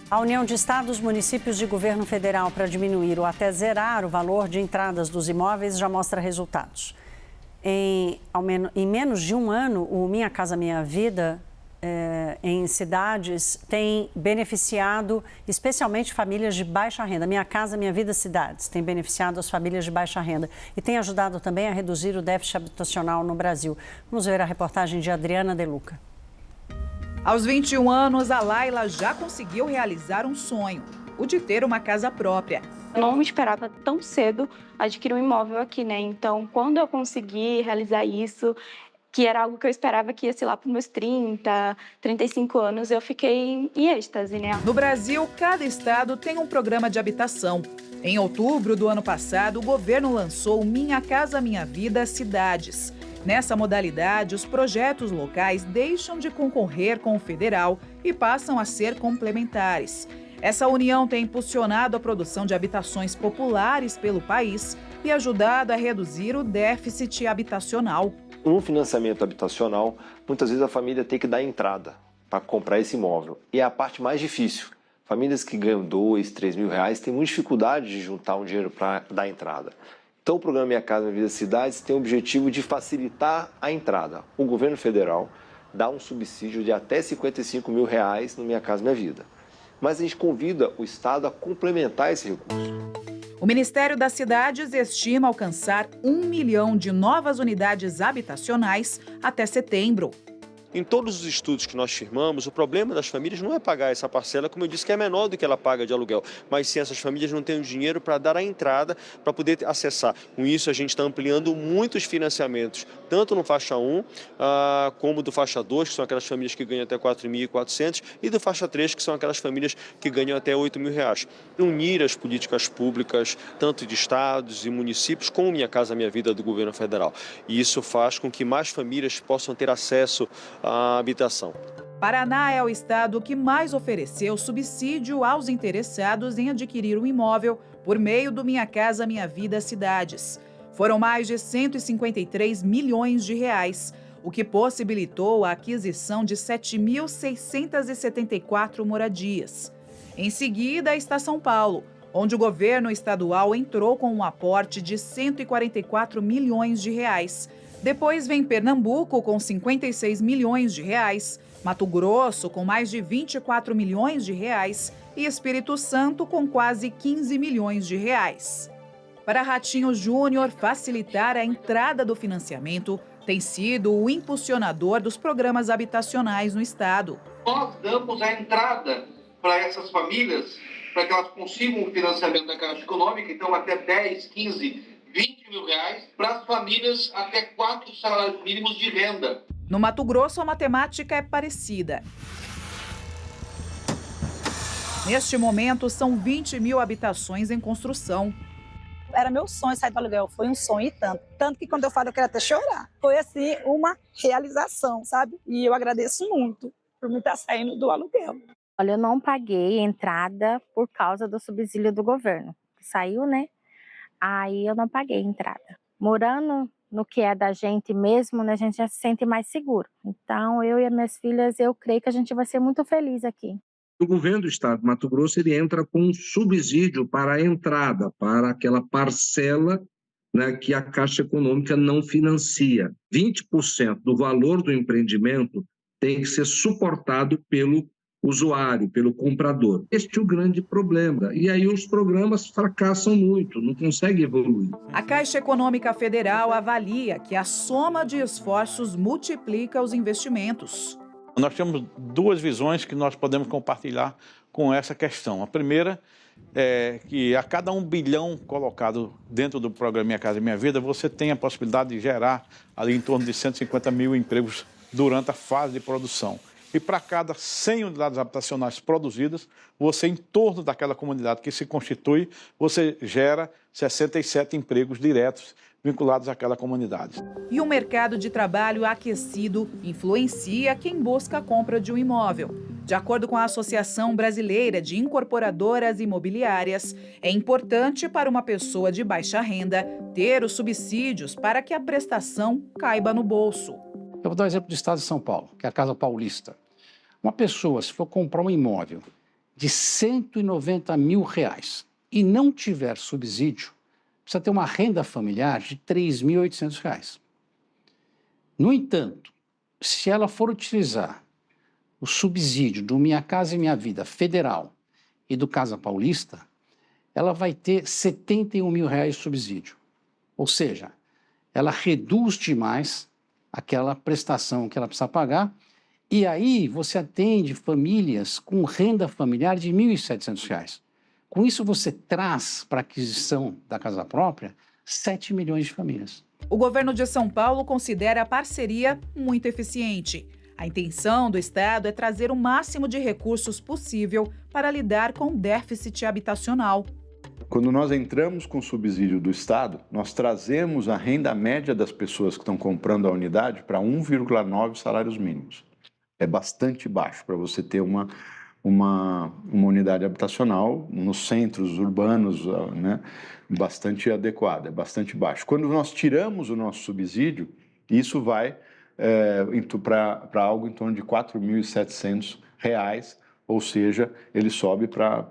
A União de Estados, Municípios e Governo Federal para diminuir ou até zerar o valor de entradas dos imóveis já mostra resultados. Em menos de um ano, o Minha Casa Minha Vida em cidades tem beneficiado especialmente famílias de baixa renda. Minha Casa Minha Vida Cidades tem beneficiado as famílias de baixa renda e tem ajudado também a reduzir o déficit habitacional no Brasil. Vamos ver a reportagem de Adriana De Luca. Aos 21 anos, a Laila já conseguiu realizar um sonho, o de ter uma casa própria. Eu não me esperava tão cedo adquirir um imóvel aqui, né? Então, quando eu consegui realizar isso, que era algo que eu esperava que ia, sei lá, para os meus 30, 35 anos, eu fiquei em êxtase, né? No Brasil, cada estado tem um programa de habitação. Em outubro do ano passado, o governo lançou o Minha Casa Minha Vida Cidades. Nessa modalidade, os projetos locais deixam de concorrer com o federal e passam a ser complementares. Essa união tem impulsionado a produção de habitações populares pelo país e ajudado a reduzir o déficit habitacional. No financiamento habitacional, muitas vezes a família tem que dar entrada para comprar esse imóvel. E é a parte mais difícil. Famílias que ganham 2, 3 mil reais têm muita dificuldade de juntar um dinheiro para dar entrada. Então, o programa Minha Casa Minha Vida Cidades tem o objetivo de facilitar a entrada. O governo federal dá um subsídio de até 55 mil reais no Minha Casa Minha Vida. Mas a gente convida o Estado a complementar esse recurso. O Ministério das Cidades estima alcançar 1 milhão de novas unidades habitacionais até setembro. Em todos os estudos que nós firmamos, o problema das famílias não é pagar essa parcela, como eu disse, que é menor do que ela paga de aluguel, mas sim essas famílias não têm o dinheiro para dar a entrada, para poder acessar. Com isso, a gente está ampliando muitos financiamentos, tanto no faixa 1, como do faixa 2, que são aquelas famílias que ganham até 4.400, e do faixa 3, que são aquelas famílias que ganham até 8 mil reais. Unir as políticas públicas, tanto de estados e municípios, como Minha Casa Minha Vida do governo federal. E isso faz com que mais famílias possam ter acesso a habitação. Paraná é o estado que mais ofereceu subsídio aos interessados em adquirir um imóvel por meio do Minha Casa Minha Vida Cidades. Foram mais de 153 milhões de reais, o que possibilitou a aquisição de 7.674 moradias. Em seguida está São Paulo, onde o governo estadual entrou com um aporte de 144 milhões de reais. Depois vem Pernambuco com 56 milhões de reais, Mato Grosso com mais de 24 milhões de reais e Espírito Santo com quase 15 milhões de reais. Para Ratinho Júnior, facilitar a entrada do financiamento tem sido o impulsionador dos programas habitacionais no estado. Nós damos a entrada para essas famílias, para que elas consigam o financiamento da Caixa Econômica, então até 10, 15, 20 mil reais, para as famílias até 4 salários mínimos de renda. No Mato Grosso, a matemática é parecida. Neste momento, são 20 mil habitações em construção. Era meu sonho sair do aluguel, foi um sonho e tanto. Tanto que quando eu falo, eu quero até chorar. Foi assim, uma realização, sabe? E eu agradeço muito por me estar saindo do aluguel. Olha, eu não paguei entrada por causa do subsídio do governo. Saiu, né? Aí eu não paguei entrada. Morando no que é da gente mesmo, né, a gente já se sente mais seguro. Então, eu e as minhas filhas, eu creio que a gente vai ser muito feliz aqui. O governo do estado de Mato Grosso ele entra com um subsídio para a entrada, para aquela parcela, né, que a Caixa Econômica não financia. 20% do valor do empreendimento tem que ser suportado pelo usuário, pelo comprador. Este é o grande problema. E aí os programas fracassam muito, não conseguem evoluir. A Caixa Econômica Federal avalia que a soma de esforços multiplica os investimentos. Nós temos duas visões que nós podemos compartilhar com essa questão. A primeira é que a cada 1 bilhão colocado dentro do programa Minha Casa Minha Vida, você tem a possibilidade de gerar ali em torno de 150 mil empregos durante a fase de produção. E para cada 100 unidades habitacionais produzidas, você, em torno daquela comunidade que se constitui, você gera 67 empregos diretos vinculados àquela comunidade. E o mercado de trabalho aquecido influencia quem busca a compra de um imóvel. De acordo com a Associação Brasileira de Incorporadoras Imobiliárias, é importante para uma pessoa de baixa renda ter os subsídios para que a prestação caiba no bolso. Eu vou dar um exemplo do estado de São Paulo, que é a Casa Paulista. Uma pessoa, se for comprar um imóvel de R$190 mil e não tiver subsídio, precisa ter uma renda familiar de R$3.800. No entanto, se ela for utilizar o subsídio do Minha Casa e Minha Vida federal e do Casa Paulista, ela vai ter R$71 mil de subsídio. Ou seja, ela reduz demais aquela prestação que ela precisa pagar, e aí você atende famílias com renda familiar de R$1.700. Com isso, você traz para a aquisição da casa própria 7 milhões de famílias. O governo de São Paulo considera a parceria muito eficiente. A intenção do Estado é trazer o máximo de recursos possível para lidar com o déficit habitacional. Quando nós entramos com o subsídio do Estado, nós trazemos a renda média das pessoas que estão comprando a unidade para 1,9 salários mínimos. É bastante baixo para você ter uma unidade habitacional nos centros urbanos, né, bastante adequada, é bastante baixo. Quando nós tiramos o nosso subsídio, isso vai para algo em torno de R$4.700, ou seja, ele sobe para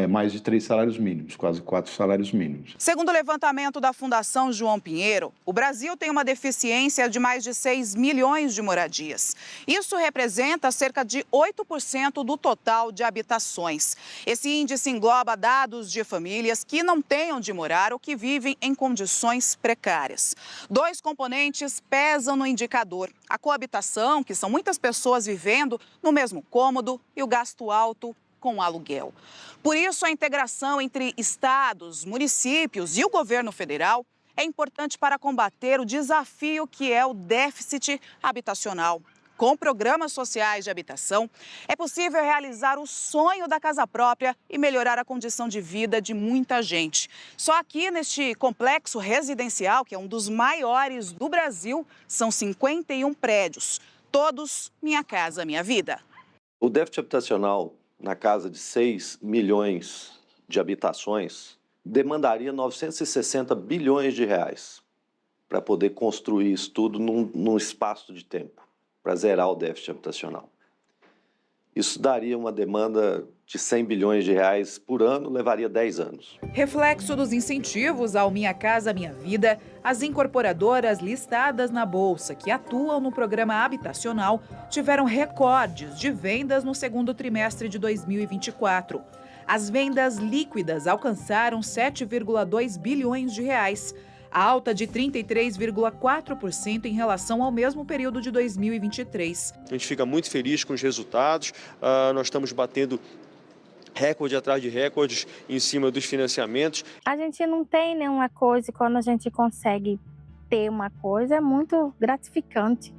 mais de 3 salários mínimos, quase 4 salários mínimos. Segundo o levantamento da Fundação João Pinheiro, o Brasil tem uma deficiência de mais de 6 milhões de moradias. Isso representa cerca de 8% do total de habitações. Esse índice engloba dados de famílias que não têm onde morar ou que vivem em condições precárias. 2 componentes pesam no indicador: a coabitação, que são muitas pessoas vivendo no mesmo cômodo, e o gasto alto com aluguel. Por isso, a integração entre estados, municípios e o governo federal é importante para combater o desafio que é o déficit habitacional. Com programas sociais de habitação, é possível realizar o sonho da casa própria e melhorar a condição de vida de muita gente. Só aqui neste complexo residencial, que é um dos maiores do Brasil, são 51 prédios. Todos Minha Casa Minha Vida. O déficit habitacional na casa de 6 milhões de habitações, demandaria 960 bilhões de reais para poder construir isso tudo num espaço de tempo, para zerar o déficit habitacional. Isso daria uma demanda de 100 bilhões de reais por ano, levaria 10 anos. Reflexo dos incentivos ao Minha Casa Minha Vida, as incorporadoras listadas na Bolsa que atuam no programa habitacional tiveram recordes de vendas no segundo trimestre de 2024. As vendas líquidas alcançaram 7,2 bilhões de reais, alta de 33,4% em relação ao mesmo período de 2023. A gente fica muito feliz com os resultados, nós estamos batendo recorde atrás de recordes em cima dos financiamentos. A gente não tem nenhuma coisa, e quando a gente consegue ter uma coisa, é muito gratificante.